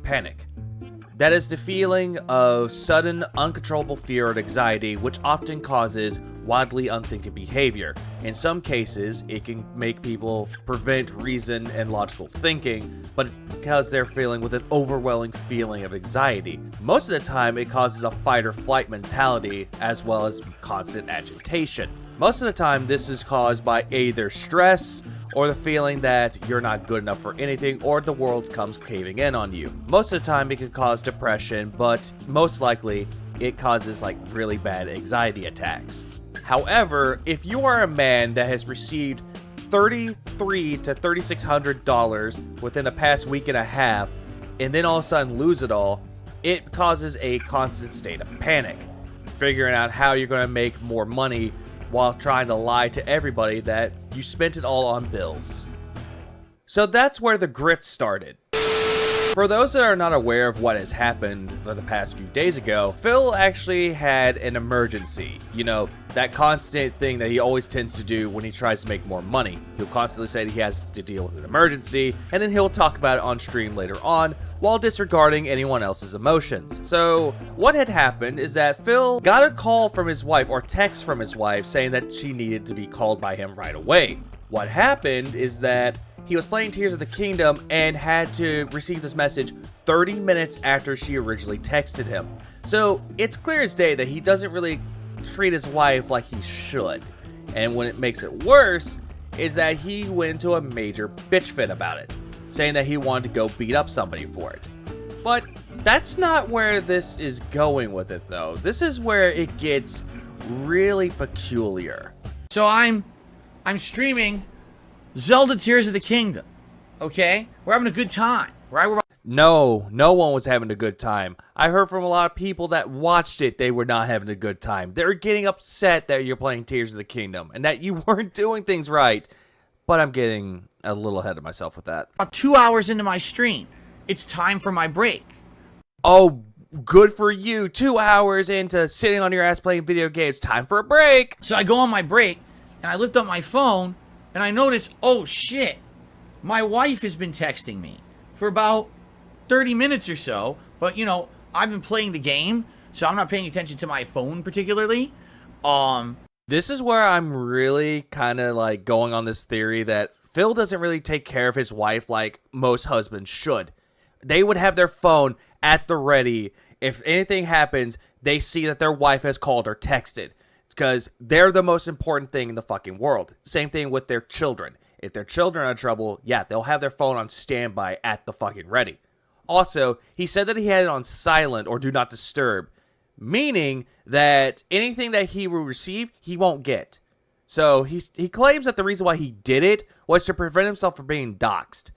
panic. That is the feeling of sudden, uncontrollable fear and anxiety, which often causes wildly unthinking behavior. In some cases, it can make people prevent reason and logical thinking, but because they're feeling with an overwhelming feeling of anxiety. Most of the time, it causes a fight or flight mentality, as well as constant agitation. Most of the time, this is caused by either stress, or the feeling that you're not good enough for anything, or the world comes caving in on you. Most of the time it can cause depression, but most likely it causes like really bad anxiety attacks. However, if you are a man that has received $3,300 to $3,600 within the past week and a half, and then all of a sudden lose it all, it causes a constant state of panic, figuring out how you're going to make more money while trying to lie to everybody that you spent it all on bills. So that's where the grift started. For those that are not aware of what has happened for the past few days ago, Phil actually had an emergency. You know, that constant thing that he always tends to do when he tries to make more money. He'll constantly say that he has to deal with an emergency, and then he'll talk about it on stream later on, while disregarding anyone else's emotions. So what had happened is that Phil got a call from his wife, or text from his wife, saying that she needed to be called by him right away. What happened is that he was playing Tears of the Kingdom and had to receive this message 30 minutes after she originally texted him. So it's clear as day that he doesn't really treat his wife like he should. And when it makes it worse is that he went into a major bitch fit about it, saying that he wanted to go beat up somebody for it. But that's not where this is going with it though. This is where it gets really peculiar. So I'm streaming Zelda Tears of the Kingdom, okay? We're having a good time, right? No one was having a good time. I heard from a lot of people that watched it, they were not having a good time. They were getting upset that you're playing Tears of the Kingdom and that you weren't doing things right. But I'm getting a little ahead of myself with that. About 2 hours into my stream, it's time for my break. Oh, good for you. 2 hours into sitting on your ass playing video games. Time for a break. So I go on my break, and I lift up my phone, and I notice, oh shit, my wife has been texting me for about 30 minutes or so. But, you know, I've been playing the game, so I'm not paying attention to my phone particularly. This is where I'm really kind of like going on this theory that Phil doesn't really take care of his wife like most husbands should. They would have their phone at the ready. If anything happens, they see that their wife has called or texted. Because they're the most important thing in the fucking world. Same thing with their children. If their children are in trouble, yeah, they'll have their phone on standby at the fucking ready. Also, he said that he had it on silent or do not disturb, meaning that anything that he will receive, he won't get. So he claims that the reason why he did it was to prevent himself from being doxxed.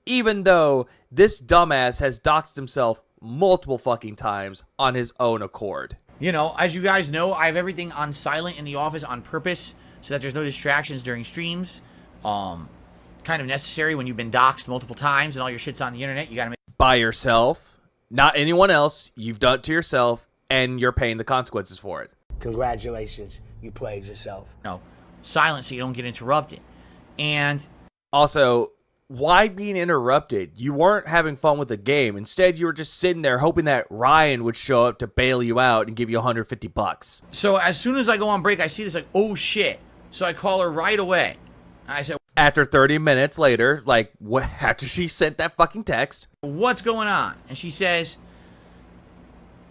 Even though this dumbass has doxxed himself multiple fucking times on his own accord. You know, as you guys know, I have everything on silent in the office on purpose so that there's no distractions during streams. Kind of necessary when you've been doxxed multiple times and all your shit's on the internet. You gotta make by yourself, not anyone else. You've done it to yourself, and you're paying the consequences for it. Congratulations, you played yourself. No, silent so you don't get interrupted. And also, why being interrupted? You weren't having fun with the game. Instead, you were just sitting there hoping that Ryan would show up to bail you out and give you $150. So as soon as I go on break, I see this like, oh shit. So I call her right away. And I said, after 30 minutes later, like after she sent that fucking text, what's going on? And she says,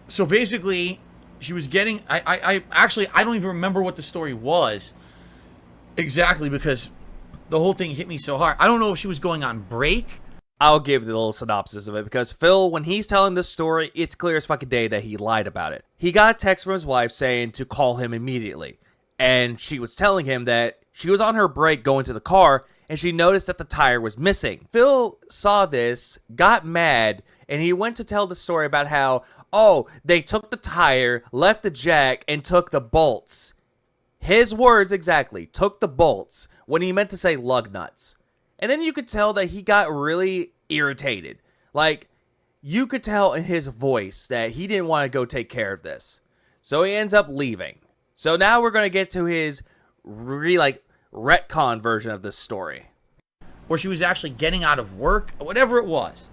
so basically she was getting, I actually, I don't even remember what the story was exactly because the whole thing hit me so hard. I don't know if she was going on break. I'll give the little synopsis of it because Phil, when he's telling this story, it's clear as fucking day that he lied about it. He got a text from his wife saying to call him immediately. And she was telling him that she was on her break going to the car and she noticed that the tire was missing. Phil saw this, got mad, and he went to tell the story about how, oh, they took the tire, left the jack, and took the bolts. His words exactly, took the bolts, when he meant to say lug nuts. And then you could tell that he got really irritated. Like, you could tell in his voice that he didn't want to go take care of this. So he ends up leaving. So now we're going to get to his retcon version of this story. Or she was actually getting out of work, whatever it was.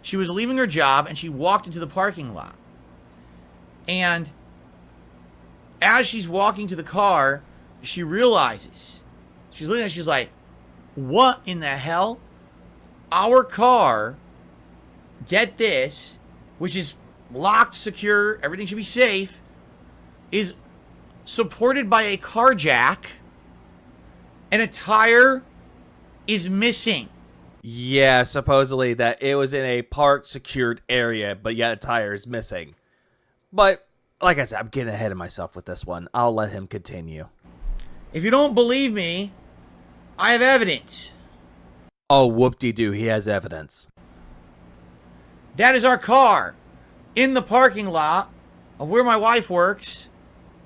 She was leaving her job and she walked into the parking lot. And as she's walking to the car, she realizes, she's looking at it, she's like, what in the hell? Our car, get this, which is locked, secure, everything should be safe, is supported by a car jack, and a tire is missing. Yeah, supposedly that it was in a parked, secured area, but yet a tire is missing. But, like I said, I'm getting ahead of myself with this one. I'll let him continue. If you don't believe me, I have evidence. Oh, whoop-de-doo, he has evidence. That is our car in the parking lot of where my wife works,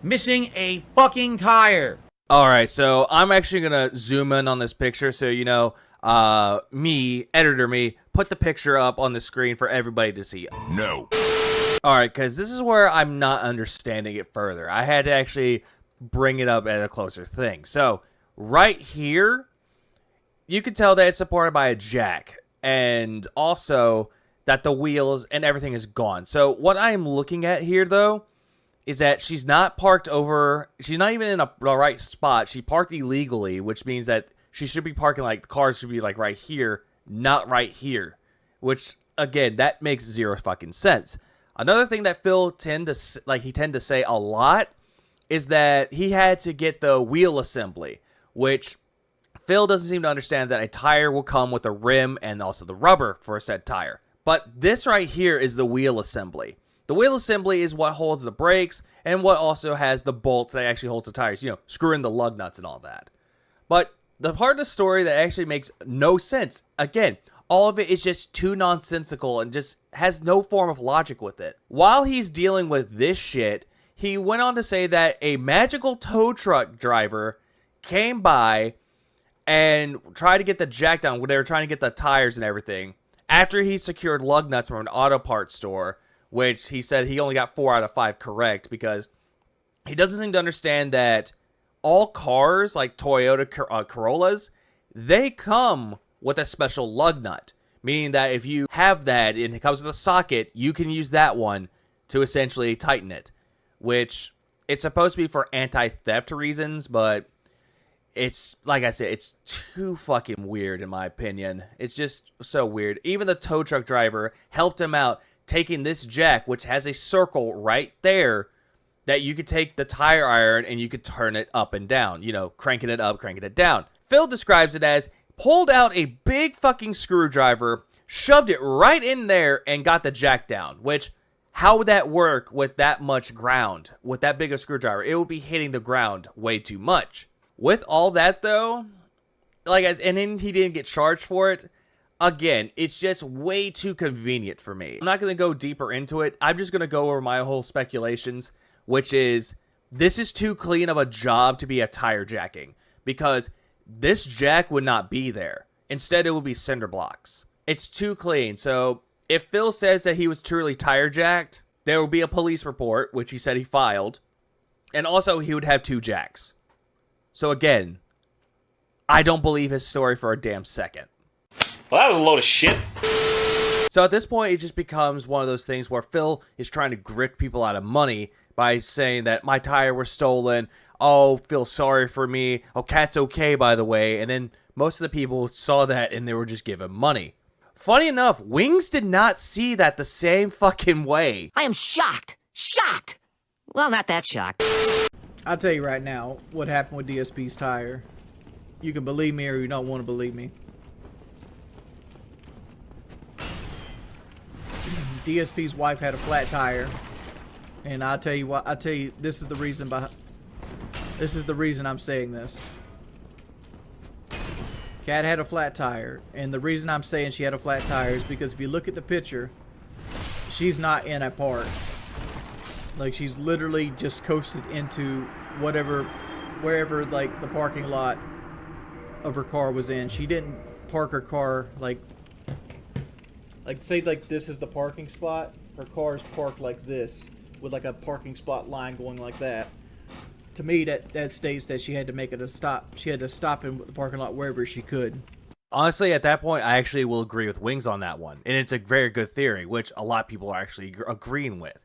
missing a fucking tire. Alright, so I'm actually going to zoom in on this picture so, you know, editor me, put the picture up on the screen for everybody to see. No. Alright, because this is where I'm not understanding it further. I had to actually bring it up at a closer thing. So, right here, you can tell that it's supported by a jack, and also that the wheels and everything is gone. So, what I am looking at here, though, is that she's not parked over, she's not even in the right spot. She parked illegally, which means that she should be parking, like, the cars should be, like, right here, not right here. Which, again, that makes zero fucking sense. Another thing that Phil tend to say a lot is that he had to get the wheel assembly, which Phil doesn't seem to understand that a tire will come with a rim and also the rubber for a said tire. But this right here is the wheel assembly. The wheel assembly is what holds the brakes and what also has the bolts that actually holds the tires, you know, screw in the lug nuts and all that. But the part of the story that actually makes no sense, again, all of it is just too nonsensical and just has no form of logic with it. While he's dealing with this shit, he went on to say that a magical tow truck driver came by and tried to get the jack down when they were trying to get the tires and everything after he secured lug nuts from an auto parts store, which he said he only got 4 out of 5 correct because he doesn't seem to understand that all cars, like Toyota Corollas, they come with a special lug nut, meaning that if you have that and it comes with a socket, you can use that one to essentially tighten it, which it's supposed to be for anti-theft reasons, but it's, like I said, it's too fucking weird in my opinion. It's just so weird. Even the tow truck driver helped him out, taking this jack, which has a circle right there, that you could take the tire iron and you could turn it up and down, you know, cranking it up, cranking it down. Phil describes it as pulled out a big fucking screwdriver, shoved it right in there, and got the jack down. Which, how would that work with that much ground? With that big a screwdriver, it would be hitting the ground way too much. With all that, though, and then he didn't get charged for it. Again, it's just way too convenient for me. I'm not going to go deeper into it. I'm just going to go over my whole speculations, which is, this is too clean of a job to be a tire jacking, because this jack would not be there. Instead, it would be cinder blocks. It's too clean. So if Phil says that he was truly tire jacked, there will be a police report, which he said he filed. And also, he would have 2 jacks. So again, I don't believe his story for a damn second. Well, that was a load of shit. So at this point, it just becomes one of those things where Phil is trying to grift people out of money by saying that my tire was stolen. Oh, feel sorry for me. Oh, cat's okay, by the way. And then most of the people saw that and they were just giving money. Funny enough, Wings did not see that the same fucking way. I am shocked. Shocked. Well, not that shocked. I'll tell you right now what happened with DSP's tire. You can believe me or you don't want to believe me. DSP's wife had a flat tire, and I'll tell you what. This is the reason I'm saying this. Cat had a flat tire, and the reason I'm saying she had a flat tire is because if you look at the picture, she's not in a park. Like, she's literally just coasted into wherever like the parking lot of her car was in. She didn't park her car like say like this is the parking spot. Her car is parked like this with like a parking spot line going like that. To me, that states that she had to make it a stop. She had to stop in the parking lot wherever she could. Honestly, at that point, I actually will agree with Wings on that one. And it's a very good theory, which a lot of people are actually agreeing with.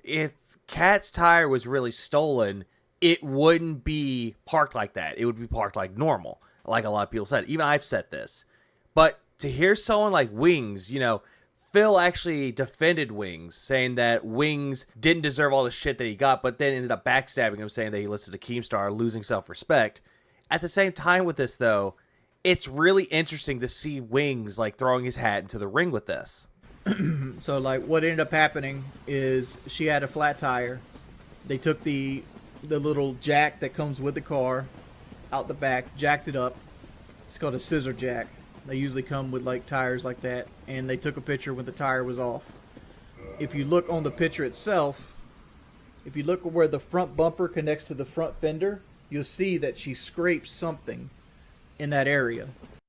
If Kat's tire was really stolen, it wouldn't be parked like that. It would be parked like normal, like a lot of people said. Even I've said this. But to hear someone like Wings, you know, Phil actually defended Wings, saying that Wings didn't deserve all the shit that he got, but then ended up backstabbing him, saying that he listened to Keemstar, losing self-respect. At the same time with this, though, it's really interesting to see Wings, like, throwing his hat into the ring with this. So, like, what ended up happening is she had a flat tire. They took the little jack that comes with the car out the back, jacked it up. It's called a scissor jack. They usually come with, like, tires like that. And they took a picture when the tire was off. If you look on the picture itself, if you look where the front bumper connects to the front fender, you'll see that she scraped something in that area.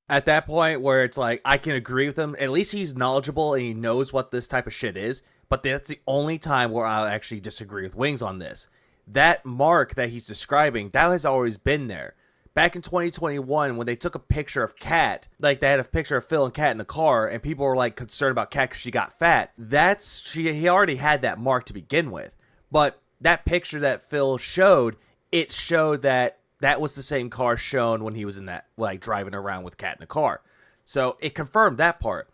At that point where it's like, I can agree with him. At least he's knowledgeable and he knows what this type of shit is. But that's the only time where I'll actually disagree with Wings on this. That mark that he's describing, that has always been there. Back in 2021, when they took a picture of Kat, like they had a picture of Phil and Kat in the car, and people were like concerned about Kat because she got fat. He already had that mark to begin with. But that picture that Phil showed, it showed that was the same car shown when he was in that, like, driving around with Kat in the car. So it confirmed that part.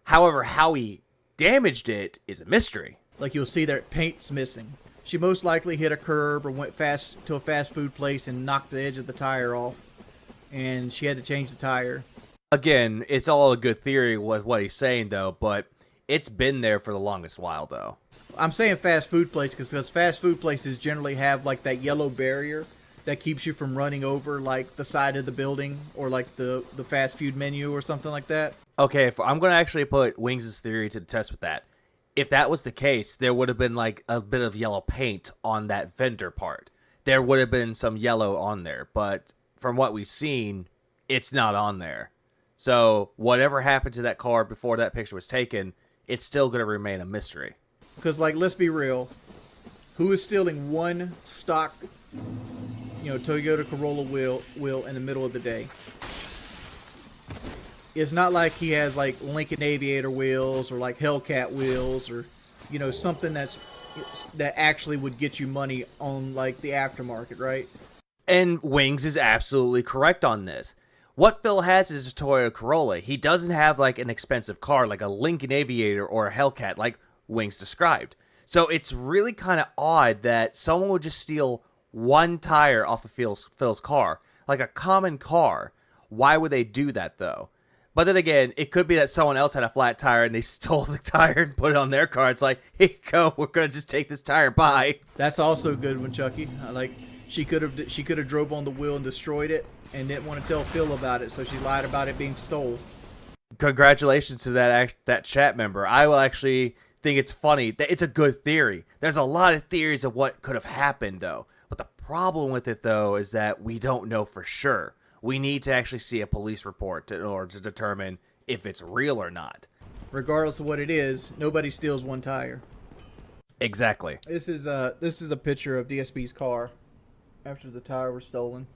However, how he damaged it is a mystery. Like, you'll see that paint's missing. She most likely hit a curb or went fast to a fast food place and knocked the edge of the tire off. And she had to change the tire. Again, it's all a good theory with what he's saying, though, but it's been there for the longest while, though. I'm saying fast food place because fast food places generally have, like, that yellow barrier that keeps you from running over, like, the side of the building or, like, the fast food menu or something like that. Okay, I'm going to actually put Wings' theory to the test with that. If that was the case, there would have been, like, a bit of yellow paint on that vendor part. There would have been some yellow on there, but from what we've seen, it's not on there. So whatever happened to that car before that picture was taken, it's still going to remain a mystery. Because, like, let's be real. Who is stealing one stock, Toyota Corolla wheel in the middle of the day? It's not like he has, like, Lincoln Aviator wheels or, like, Hellcat wheels or, something that actually would get you money on, like, the aftermarket, right? And Wings is absolutely correct on this. What Phil has is a Toyota Corolla. He doesn't have, like, an expensive car like a Lincoln Aviator or a Hellcat like Wings described. So it's really kind of odd that someone would just steal one tire off of Phil's car, like a common car. Why would they do that, though? But then again, it could be that someone else had a flat tire and they stole the tire and put it on their car. It's like, here you go, we're going to just take this tire, bye. That's also a good one, Chucky. Like, she could have drove on the wheel and destroyed it and didn't want to tell Phil about it, so she lied about it being stolen. Congratulations to that chat member. I will actually think it's funny. It's a good theory. There's a lot of theories of what could have happened, though. But the problem with it, though, is that we don't know for sure. We need to actually see a police report in order to determine if it's real or not. Regardless of what it is, nobody steals one tire. Exactly. This is a picture of DSP's car after the tire was stolen.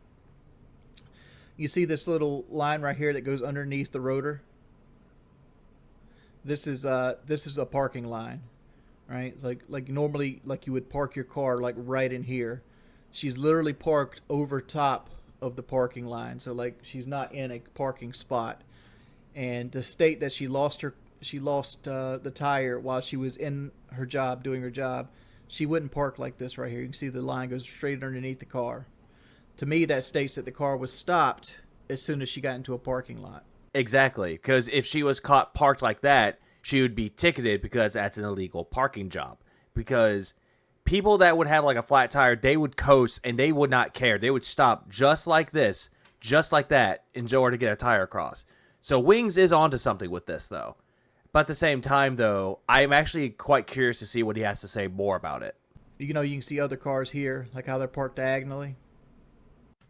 You see this little line right here that goes underneath the rotor? This is a parking line, right? Like normally, like you would park your car like right in here. She's literally parked over top of the parking line, so like she's not in a parking spot. And to state that she lost the tire while she was in her job, doing her job, she wouldn't park like this right here. You can see the line goes straight underneath the car. To me, that states that the car was stopped as soon as she got into a parking lot. Exactly, because if she was caught parked like that, she would be ticketed because that's an illegal parking job. Because people that would have like a flat tire, they would coast and they would not care. They would stop just like this, just like that, in order to get a tire across. So Wings is onto something with this, though. But at the same time, though, I'm actually quite curious to see what he has to say more about it. You can see other cars here, like how they're parked diagonally.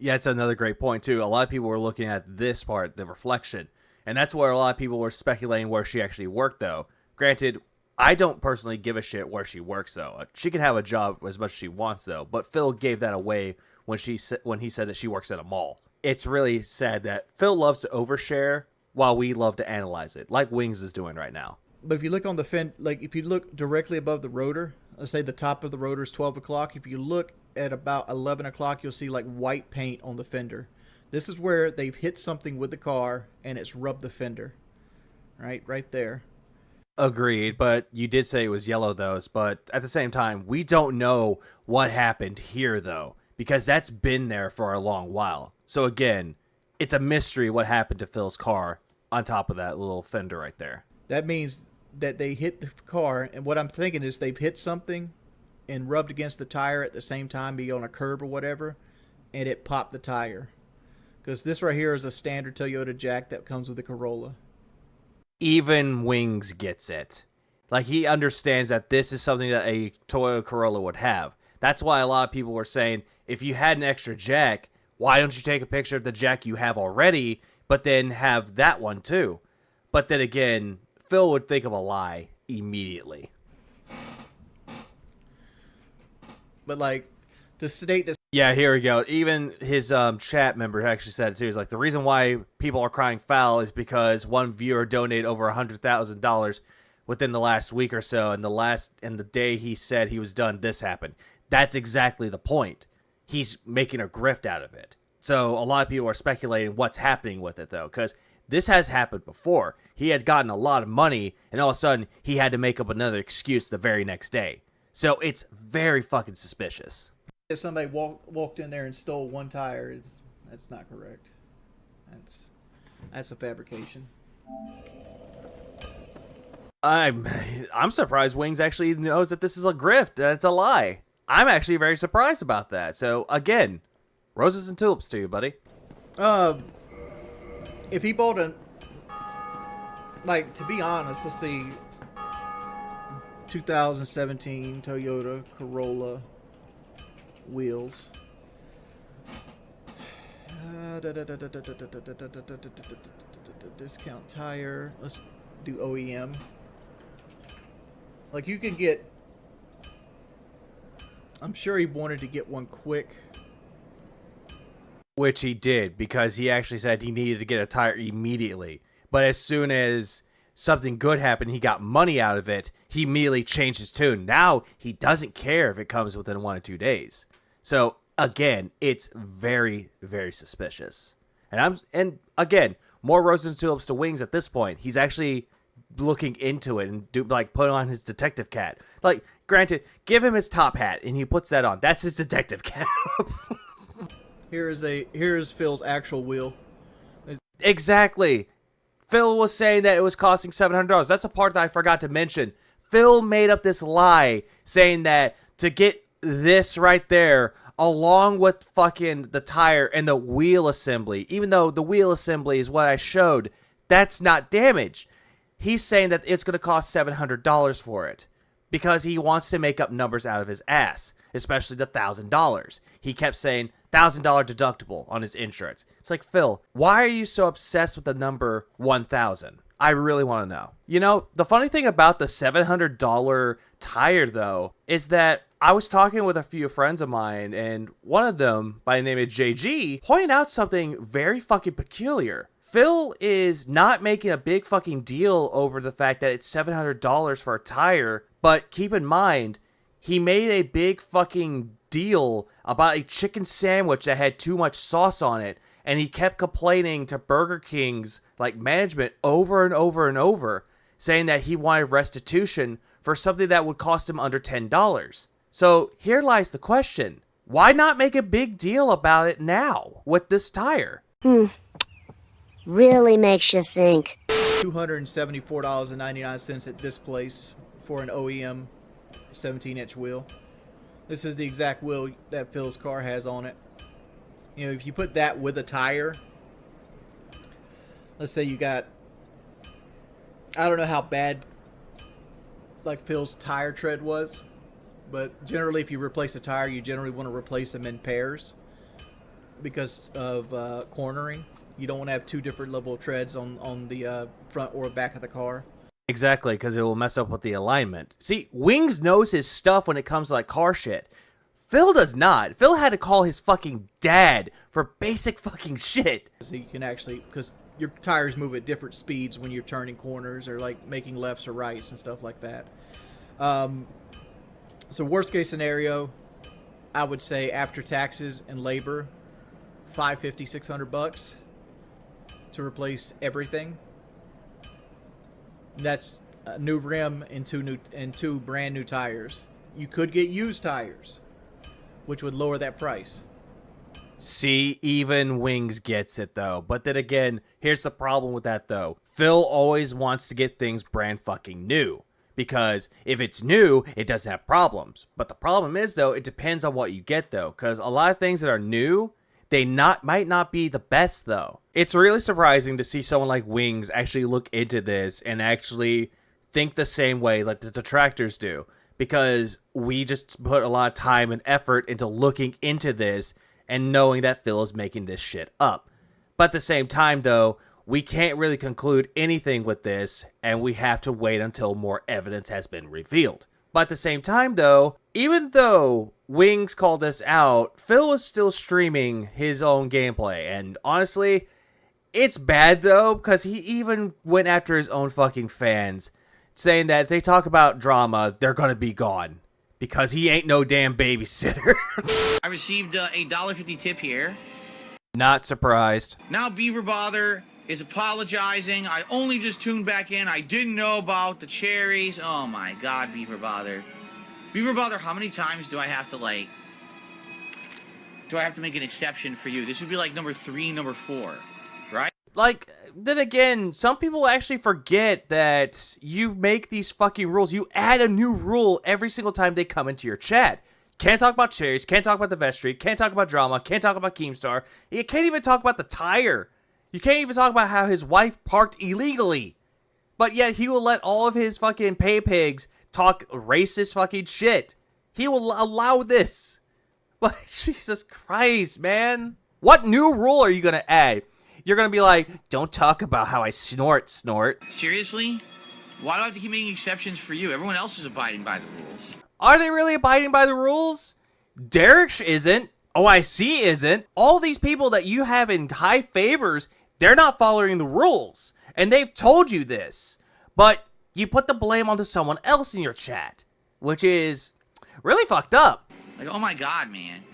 Yeah, it's another great point, too. A lot of people were looking at this part, the reflection. And that's where a lot of people were speculating where she actually worked, though. Granted, I don't personally give a shit where she works, though. She can have a job as much as she wants, though. But Phil gave that away when he said that she works at a mall. It's really sad that Phil loves to overshare while we love to analyze it, like Wings is doing right now. But if you look on the like if you look directly above the rotor, let's say the top of the rotor is 12 o'clock. If you look at about 11 o'clock, you'll see like white paint on the fender. This is where they've hit something with the car and it's rubbed the fender. Right there. Agreed, but you did say it was yellow those, but at the same time, we don't know what happened here though, because that's been there for a long while. So again, it's a mystery what happened to Phil's car on top of that little fender right there. That means that they hit the car, and what I'm thinking is they've hit something and rubbed against the tire at the same time, be on a curb or whatever, and it popped the tire. Because this right here is a standard Toyota jack that comes with the Corolla. Even Wings gets it. Like, he understands that this is something that a Toyota Corolla would have. That's why a lot of people were saying, if you had an extra jack, why don't you take a picture of the jack you have already, but then have that one too? But then again, Phil would think of a lie immediately. But like, to state this. Yeah, here we go. Even his chat member actually said it too. He's like, the reason why people are crying foul is because one viewer donated over $100,000 within the last week or so, and the day he said he was done, this happened. That's exactly the point. He's making a grift out of it. So a lot of people are speculating what's happening with it though, because this has happened before. He had gotten a lot of money, and all of a sudden he had to make up another excuse the very next day. So it's very fucking suspicious. If somebody walked in there and stole one tire, that's not correct. That's a fabrication. I'm surprised Wings actually knows that this is a grift, that it's a lie. I'm actually very surprised about that. So again, roses and tulips to you, buddy. If he bought to be honest, let's see, 2017 Toyota Corolla wheels. Discount tire. Let's do OEM. Like, you can get, I'm sure he wanted to get one quick. Which he did, because he actually said he needed to get a tire immediately. But as soon as something good happened, he got money out of it, he immediately changed his tune. Now he doesn't care if it comes within 1 or 2 days. So again, it's very, very suspicious. And again, more roses and tulips to Wings at this point. He's actually looking into it and putting on his detective cap. Like, granted, give him his top hat and he puts that on. That's his detective cap. Here is Phil's actual wheel. Exactly. Phil was saying that it was costing $700. That's a part that I forgot to mention. Phil made up this lie saying that to get this right there, along with fucking the tire and the wheel assembly, even though the wheel assembly is what I showed, that's not damaged. He's saying that it's going to cost $700 for it because he wants to make up numbers out of his ass, especially the $1,000. He kept saying $1,000 deductible on his insurance. It's like, Phil, why are you so obsessed with the number 1,000? I really want to know. You know, the funny thing about the $700 tire, though, is that I was talking with a few friends of mine, and one of them, by the name of JG, pointed out something very fucking peculiar. Phil is not making a big fucking deal over the fact that it's $700 for a tire, but keep in mind, he made a big fucking deal about a chicken sandwich that had too much sauce on it, and he kept complaining to Burger King's management over and over and over, saying that he wanted restitution for something that would cost him under $10. So here lies the question. Why not make a big deal about it now with this tire? Really makes you think. $274.99 at this place for an OEM 17-inch wheel. This is the exact wheel that Phil's car has on it. You know, if you put that with a tire, let's say you got, I don't know how bad Phil's tire tread was, but generally if you replace a tire, you generally want to replace them in pairs because of cornering. You don't want to have two different level of treads on the front or back of the car. Exactly, because it will mess up with the alignment. See, Wings knows his stuff when it comes to car shit. Phil does not. Phil had to call his fucking dad for basic fucking shit. So you can actually, because your tires move at different speeds when you're turning corners or like making lefts or rights and stuff like that. So worst case scenario, I would say after taxes and labor, $550, $600 to replace everything. That's a new rim and two brand new tires. You could get used tires, which would lower that price. See, even Wings gets it though. But then again, here's the problem with that though. Phil always wants to get things brand fucking new. Because if it's new, it doesn't have problems. But the problem is though, it depends on what you get though. Because a lot of things that are new, they might not be the best though. It's really surprising to see someone like Wings actually look into this and actually think the same way like the detractors do. Because we just put a lot of time and effort into looking into this and knowing that Phil is making this shit up. But at the same time, though, we can't really conclude anything with this, and we have to wait until more evidence has been revealed. But at the same time, though, even though Wings called this out, Phil was still streaming his own gameplay, and honestly, it's bad, though, because he even went after his own fucking fans, saying that if they talk about drama, they're gonna be gone. Because he ain't no damn babysitter. I received a $1.50 tip here. Not surprised. Now Beaver Bother is apologizing. I only just tuned back in. I didn't know about the cherries. Oh my god, Beaver Bother. Beaver Bother, how many times do I have to make an exception for you? This would be like number 3, number 4, right? Like, then again, some people actually forget that you make these fucking rules. You add a new rule every single time they come into your chat. Can't talk about cherries, can't talk about the vestry, can't talk about drama, can't talk about Keemstar. You can't even talk about the tire. You can't even talk about how his wife parked illegally. But yet he will let all of his fucking pay pigs talk racist fucking shit. He will allow this. But Jesus Christ, man. What new rule are you going to add? You're going to be like, don't talk about how I snort. Seriously? Why do I have to keep making exceptions for you? Everyone else is abiding by the rules. Are they really abiding by the rules? Derek isn't. OIC isn't. All these people that you have in high favors, they're not following the rules. And they've told you this. But you put the blame onto someone else in your chat. Which is really fucked up. Like, oh my god, man.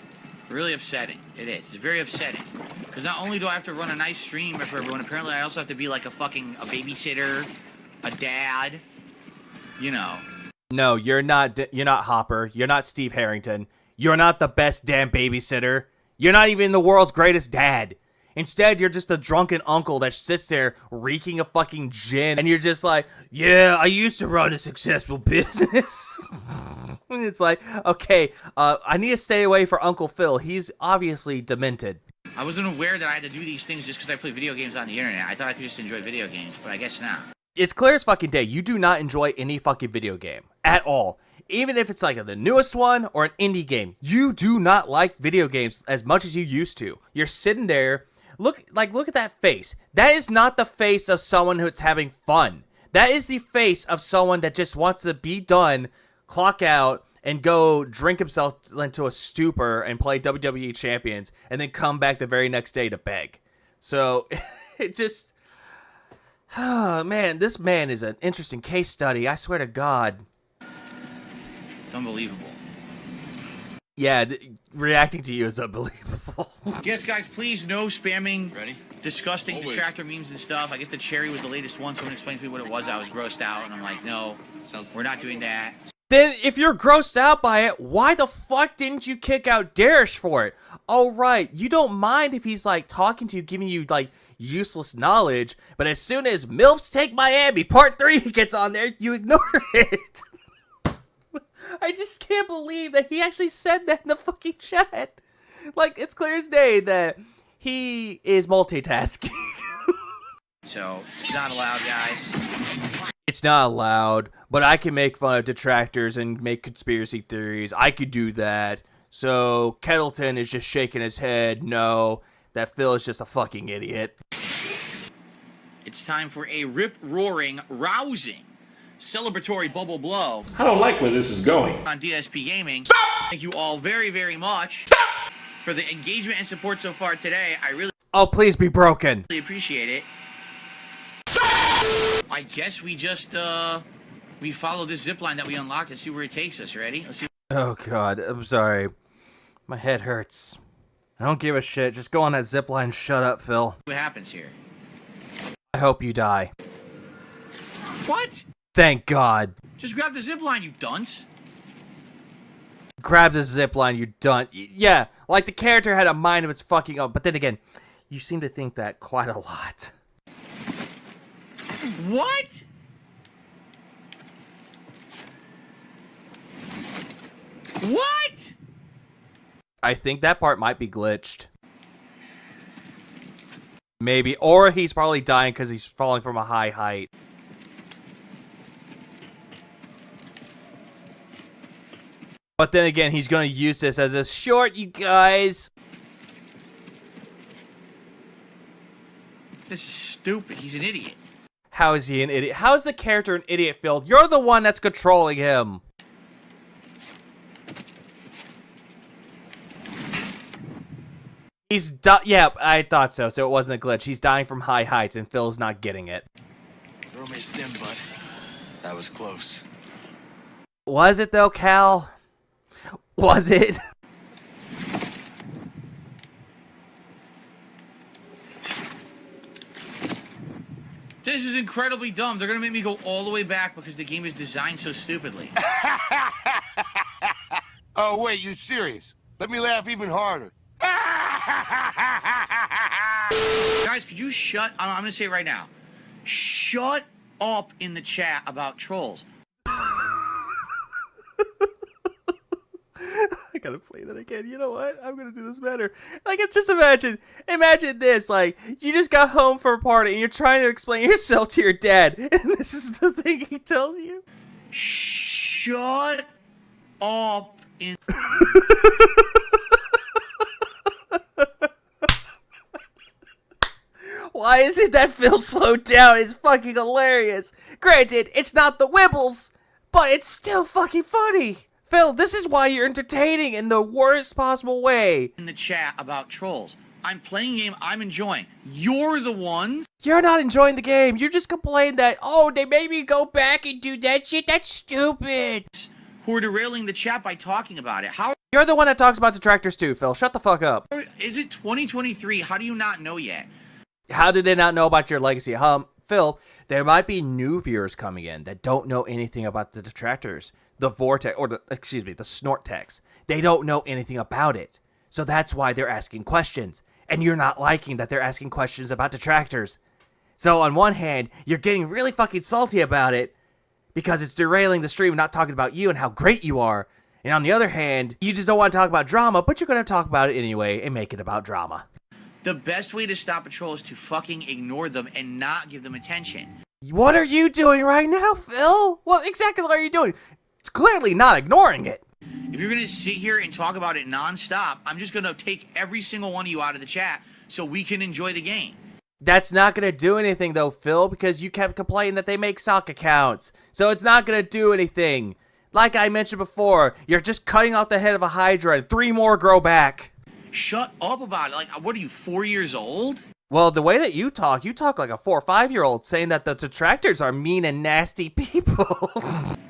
Really upsetting. It is. It's very upsetting. Because not only do I have to run a nice stream for everyone, apparently I also have to be like a babysitter, a dad, you know. No, you're not Hopper. You're not Steve Harrington. You're not the best damn babysitter. You're not even the world's greatest dad. Instead, you're just a drunken uncle that sits there reeking of fucking gin, and you're just like, yeah, I used to run a successful business. And it's like, okay, I need to stay away from Uncle Phil. He's obviously demented. I wasn't aware that I had to do these things just because I play video games on the internet. I thought I could just enjoy video games, but I guess not. It's clear as fucking day. You do not enjoy any fucking video game at all. Even if it's like the newest one or an indie game, you do not like video games as much as you used to. You're sitting there. Look at that face. That is not the face of someone who's having fun. That is the face of someone that just wants to be done, clock out, and go drink himself into a stupor and play WWE Champions, and then come back the very next day to beg. So, it just... Oh, man, this man is an interesting case study. I swear to God. It's unbelievable. Yeah, reacting to you is unbelievable. Yes, guys, please, no spamming. Ready? Disgusting detractor memes and stuff. I guess the cherry was the latest one. Someone explained to me what it was. I was grossed out, and I'm like, no, we're not doing that. Then, if you're grossed out by it, why the fuck didn't you kick out Darish for it? Oh, right, you don't mind if he's, like, talking to you, giving you, like, useless knowledge, but as soon as MILFs Take Miami Part 3 gets on there, you ignore it. I just can't believe that he actually said that in the fucking chat. Like, it's clear as day that he is multitasking. So, it's not allowed, guys. It's not allowed, but I can make fun of detractors and make conspiracy theories. I could do that. So, Kettleton is just shaking his head. No, that Phil is just a fucking idiot. It's time for a rip-roaring, rousing, celebratory bubble blow. I don't like where this is going. On DSP Gaming. Thank you all very, very much for the engagement and support so far today. I really Oh, please be broken. appreciate it. I guess we just, we follow this zip line that we unlocked and see where it takes us. Ready? Let's see. Oh god, I'm sorry. My head hurts. I don't give a shit. Just go on that zip line. Shut up, Phil. What happens here. I hope you die. What? Thank God. Just grab the zip line, you dunce. Grab the zip line, you done. Yeah, like the character had a mind of its fucking own. But then again, you seem to think that quite a lot. What? What? I think that part might be glitched. Maybe. Or he's probably dying because he's falling from a high height. But then again, he's going to use this as a short, you guys. This is stupid. He's an idiot. How is he an idiot? How is the character an idiot, Phil? You're the one that's controlling him. He's yeah, I thought so. So it wasn't a glitch. He's dying from high heights, and Phil's not getting it. You're almost in, bud. That was close. Was it though, Cal? Was it? This is incredibly dumb. They're gonna make me go all the way back because the game is designed so stupidly. Oh, wait, you serious? Let me laugh even harder. Guys, could you shut... I'm gonna say it right now. Shut up in the chat about trolls. I gotta play that again. You know what? I'm gonna do this better. Like, just imagine this. Like, you just got home from a party and you're trying to explain yourself to your dad, and this is the thing he tells you. Shut up in... Why is it that Phil slowed down? It's fucking hilarious. Granted, it's not the Wibbles, but it's still fucking funny. Phil, this is why you're entertaining in the worst possible way. In the chat about trolls. I'm playing a game I'm enjoying. You're the ones... You're not enjoying the game. You just complain that, oh, they made me go back and do that shit. That's stupid. ...who are derailing the chat by talking about it. How... You're the one that talks about detractors too, Phil. Shut the fuck up. Is it 2023? How do you not know yet? How did they not know about your legacy? Phil, there might be new viewers coming in that don't know anything about the detractors, the vortex, or the snort text. They don't know anything about it. So that's why they're asking questions. And you're not liking that they're asking questions about detractors. So on one hand, you're getting really fucking salty about it because it's derailing the stream and not talking about you and how great you are. And on the other hand, you just don't want to talk about drama, but you're going to talk about it anyway and make it about drama. The best way to stop a troll is to fucking ignore them and not give them attention. What are you doing right now, Phil? What exactly are you doing? It's clearly not ignoring it. If you're going to sit here and talk about it nonstop, I'm just going to take every single one of you out of the chat so we can enjoy the game. That's not going to do anything, though, Phil, because you kept complaining that they make sock accounts. So it's not going to do anything. Like I mentioned before, you're just cutting off the head of a Hydra and 3 more grow back. Shut up about it. Like, what are you, 4 years old? Well, the way that you talk like a 4 or 5-year-old saying that the detractors are mean and nasty people.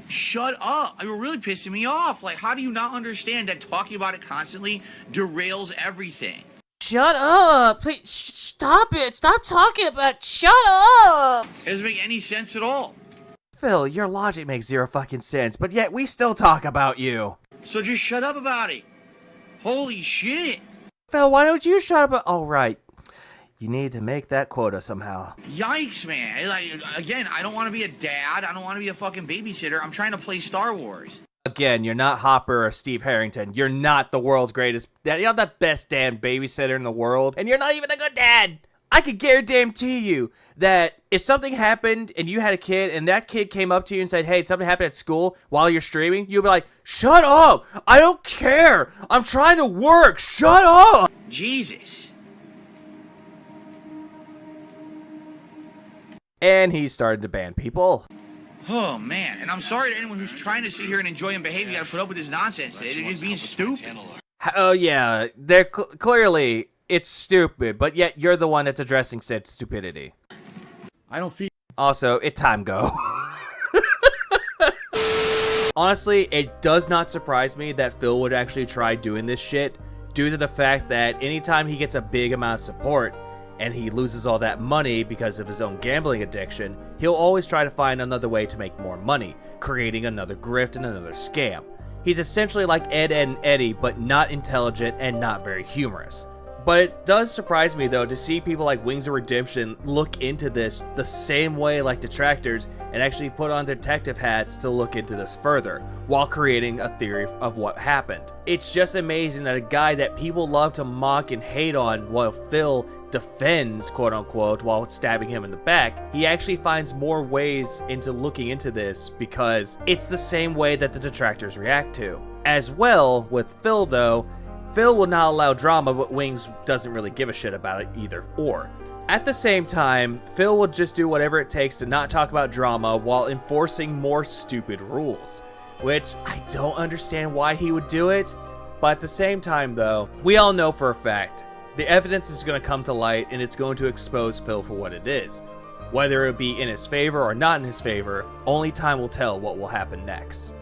Shut up. You're really pissing me off. Like, how do you not understand that talking about it constantly derails everything? Shut up. Please, stop it. Stop talking about it. Shut up. It doesn't make any sense at all. Phil, your logic makes 0 fucking sense, but yet we still talk about you. So just shut up about it. Holy shit. Phil, why don't you shut up? Oh, right. You need to make that quota somehow. Yikes, man. Like, again, I don't want to be a dad. I don't want to be a fucking babysitter. I'm trying to play Star Wars. Again, you're not Hopper or Steve Harrington. You're not the world's greatest dad. You're not the best damn babysitter in the world. And you're not even a good dad. I could guarantee you that if something happened and you had a kid and that kid came up to you and said, hey, something happened at school while you're streaming, you'd be like, shut up. I don't care. I'm trying to work. Shut up. Jesus. And he started to ban people. Oh, man. And I'm sorry to anyone who's trying to sit here and enjoy and behave. You got to put up with this nonsense today. They're just being stupid. Oh, yeah. They're clearly, it's stupid, but yet you're the one that's addressing said stupidity. I don't feel Also, it time go. Honestly, it does not surprise me that Phil would actually try doing this shit, due to the fact that anytime he gets a big amount of support, and he loses all that money because of his own gambling addiction, he'll always try to find another way to make more money, creating another grift and another scam. He's essentially like Ed, Edd and Eddy, but not intelligent and not very humorous. But it does surprise me, though, to see people like Wings of Redemption look into this the same way like detractors and actually put on detective hats to look into this further, while creating a theory of what happened. It's just amazing that a guy that people love to mock and hate on while Phil defends, quote unquote, while stabbing him in the back, he actually finds more ways into looking into this because it's the same way that the detractors react to. As well, with Phil though, Phil will not allow drama, but Wings doesn't really give a shit about it either or. At the same time, Phil will just do whatever it takes to not talk about drama while enforcing more stupid rules, which I don't understand why he would do it, but at the same time though, we all know for a fact, the evidence is going to come to light and it's going to expose Phil for what it is. Whether it be in his favor or not in his favor, only time will tell what will happen next.